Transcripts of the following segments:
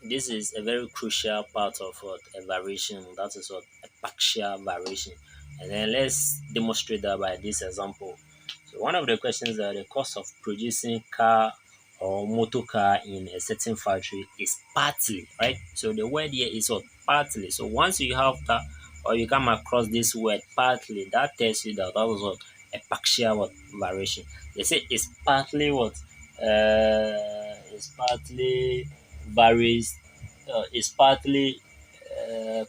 this is a very crucial part of what a variation. That is what a partial variation. And then let's demonstrate that by this example. So one of the questions are the cost of producing car or motor car in a certain factory is partly, right? So the word here is what partly. So once you have that or you come across this word partly, that tells you that that was what a partial what variation. They say it's partly what it's partly varies, it's partly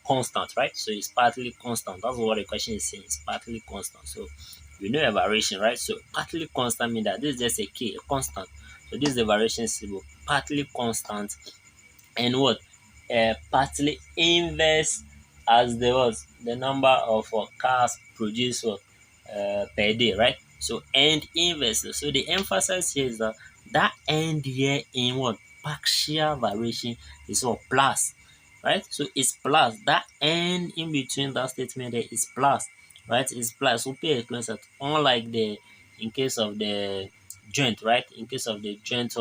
constant, right? So it's partly constant. That's what the question is saying. It's partly constant. So you know a variation, right? So partly constant means that this is just a key, a constant. So this is the variation symbol, partly constant, and what? Partly inverse as the what? The number of cars produced per day, right? So and inverse. So the emphasis here is that that end here in what? Partial variation is what? Plus, right? So it's plus. That end in between that statement there is plus, right? It's plus. So pay close at unlike the in case of the joint, right? In case of the joint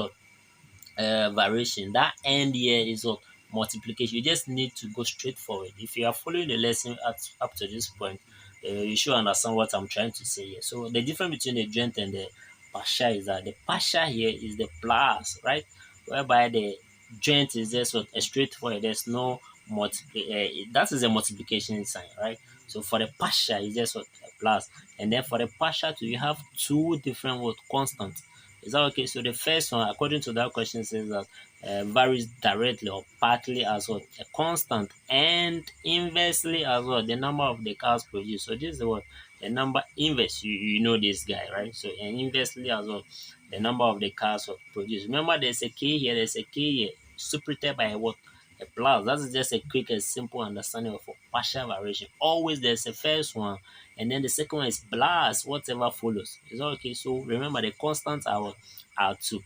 variation, that end here is what multiplication. You just need to go straight forward. If you are following the lesson up to this point, you should understand what I'm trying to say here. So the difference between the joint and the partial is that the partial here is the plus, right? Whereby the joint is just what a straightforward. There's no that is a multiplication sign, right? So for the partial, it's just what a plus, and then for the partial too, you have two different what constants. Is that okay? So the first one, according to that question, says that varies directly or partly as well, a constant, and inversely as well, the number of the cars produced. So this is what the number inverse. You know this guy, right? So and inversely as well, the number of the cars produced. Remember, there's a key here. There's a key here. Separated by what? A plus. That is just a quick and simple understanding of a partial variation. Always there's a first one, and then the second one is plus whatever follows. Is that okay? So remember the constants are what? Are two.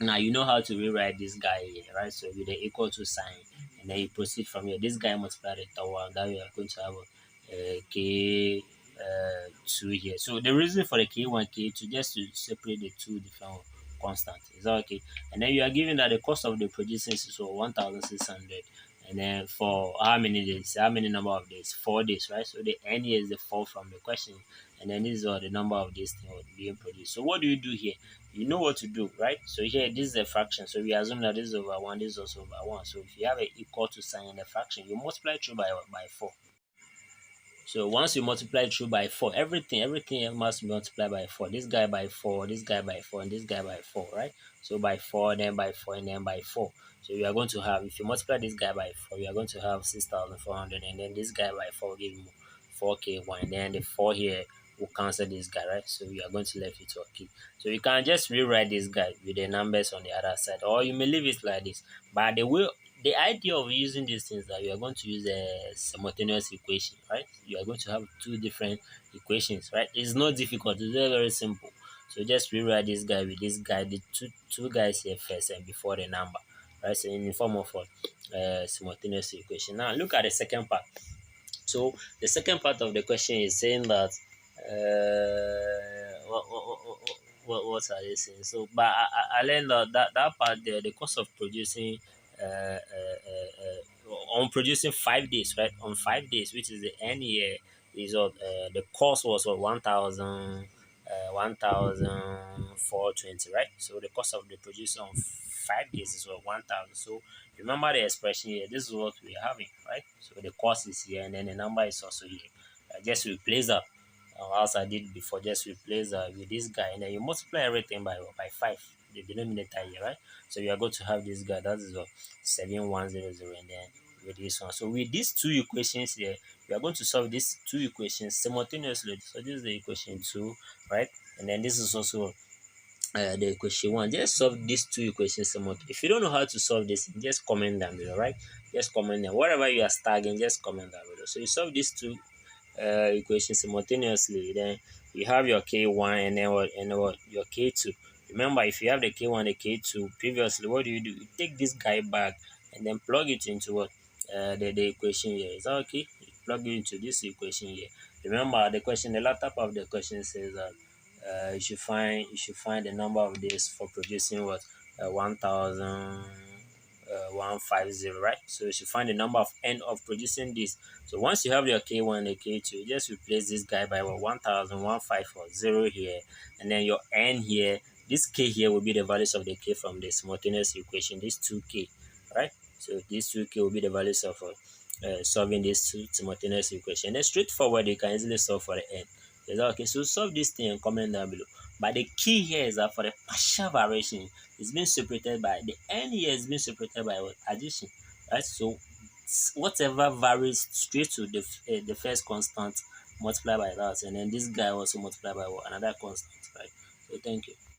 Now you know how to rewrite this guy here, right? So with the equal to sign, and then you proceed from here. This guy multiplied the tower, that we are going to have k two here. So the reason for the k1, k2 just to separate the two different constants. Is that okay? And then you are given that the cost of the producing is 1,600. And then for how many days? How many number of days? 4 days, right? So the n here is the 4 from the question, and then this is the number of days being produced. So what do you do here? You know what to do, right? So here this is a fraction. So we assume that this is over 1, this is also over 1. So if you have an equal to sign in a fraction, you multiply through by 4. So once you multiply through by 4, everything must be multiplied by 4. This guy by 4, this guy by 4, and this guy by 4, right? So by 4, then by 4, and then by 4. So you are going to have, if you multiply this guy by 4, you are going to have 6,400, and then this guy by 4 will give you 4k1, and then the 4 here will cancel this guy, right? So you are going to left with your key. So you can just rewrite this guy with the numbers on the other side, or you may leave it like this. But the idea of using these things that you are going to use a simultaneous equation, right? You are going to have two different equations, right? It's not difficult, it's very, very simple. So just rewrite this guy with this guy, the two guys here first and before the number, right? So in the form of what simultaneous equation. Now look at the second part. So the second part of the question is saying that what are they saying? So, but I learned that part there, the cost of producing on producing 5 days, right? On 5 days, which is the end year, is the cost was 1,000. 1,420, right? So the cost of the producer on 5 days is 1,000. So remember the expression here. This is what we are having, right? So the cost is here, and then the number is also here. Just replace that, as I did before. Just replace that with this guy, and then you multiply everything by 5, the denominator here, right? So you are going to have this guy. That is 7100, and then with this one. So with these two equations here, we are going to solve these two equations simultaneously. So this is the equation 2, right? And then this is also the equation 1. Just solve these two equations simultaneously. If you don't know how to solve this, just comment down below, right? Just comment down. Whatever you are studying, just comment down below. So you solve these two equations simultaneously, then you have your k1 and then what your k2. Remember, if you have the k1 the k2 previously, what do? You take this guy back and then plug it into what the equation here. Is that okay? You plug it into this equation here. Remember the question, the latter part of the question says that you should find the number of days for producing what 1,000 150, right? So you should find the number of n of producing this. So once you have your k1 and k2, just replace this guy by 1000, here, and then your n here, this k here will be the values of the k from the simultaneous equation, this 2k, right? So this 2k will be the values of solving this two simultaneous equation. And then straightforward, you can easily solve for the n. Is that okay? So solve this thing and comment down below. But the key here is that for the partial variation, it's being separated by the n here is being separated by what? Addition, right? So whatever varies straight to the first constant, multiply by that, and then this guy also multiply by what? Another constant, right? So thank you.